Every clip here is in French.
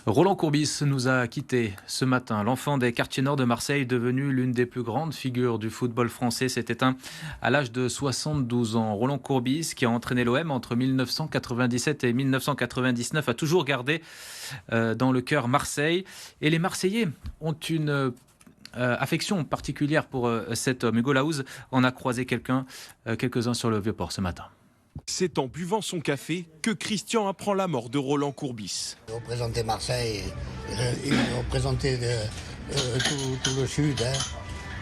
Roland Courbis nous a quittés ce matin. L'enfant des quartiers nord de Marseille, devenu l'une des plus grandes figures du football français, s'est éteint à l'âge de 72 ans. Roland Courbis, qui a entraîné l'OM entre 1997 et 1999, a toujours gardé dans le cœur Marseille. Et les Marseillais ont une affection particulière pour cet homme. Hugo Laouz en a croisé quelques-uns sur le Vieux-Port ce matin. C'est en buvant son café que Christian apprend la mort de Roland Courbis. Il représentait Marseille, il représentait tout le sud.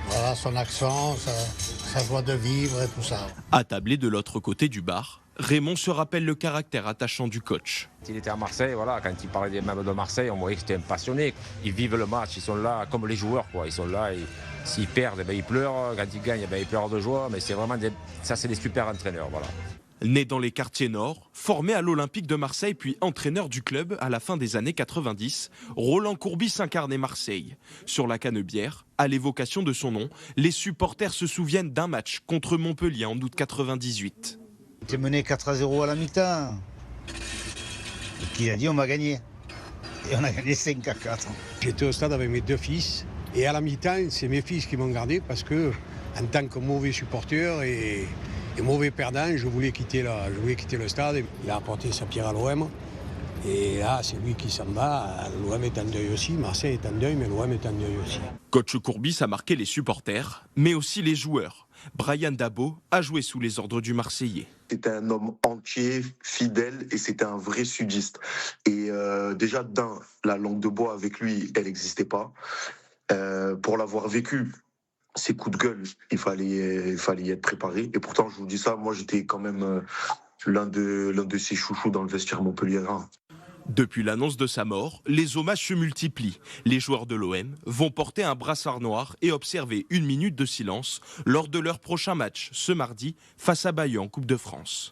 Voilà, son accent, sa joie de vivre et tout ça. Attablé de l'autre côté du bar, Raymond se rappelle le caractère attachant du coach. Il était à Marseille, voilà, quand il parlait des meubles de Marseille, on voyait que c'était un passionné. Ils vivent le match, ils sont là comme les joueurs, quoi. Ils sont là, s'ils perdent, ils pleurent, quand ils gagnent, ils pleurent de joie. Mais c'est vraiment c'est des super entraîneurs, voilà. Né dans les quartiers nord, formé à l'Olympique de Marseille puis entraîneur du club à la fin des années 90, Roland Courbis incarnait Marseille. Sur la Canebière, à l'évocation de son nom, les supporters se souviennent d'un match contre Montpellier en août 98. On était mené 4-0 à la mi-temps. Et qui a dit on va gagner. Et on a gagné 5-4. J'étais au stade avec mes deux fils et à la mi-temps, c'est mes fils qui m'ont gardé parce que, en tant que mauvais supporter et mauvais perdant, je voulais quitter le stade. Il a apporté sa pierre à l'OM. Et là, c'est lui qui s'en va. L'OM est en deuil aussi. Marseille est en deuil, mais l'OM est en deuil aussi. Coach Courbis a marqué les supporters, mais aussi les joueurs. Brian Dabo a joué sous les ordres du Marseillais. C'était un homme entier, fidèle, et c'était un vrai sudiste. Et déjà, la langue de bois avec lui, elle n'existait pas. Pour l'avoir vécu, ces coups de gueule, il fallait y être préparé. Et pourtant, je vous dis ça, moi j'étais quand même l'un de ses chouchous dans le vestiaire montpelliérain. Depuis l'annonce de sa mort, les hommages se multiplient. Les joueurs de l'OM vont porter un brassard noir et observer 1 minute de silence lors de leur prochain match, ce mardi, face à Bayeux en Coupe de France.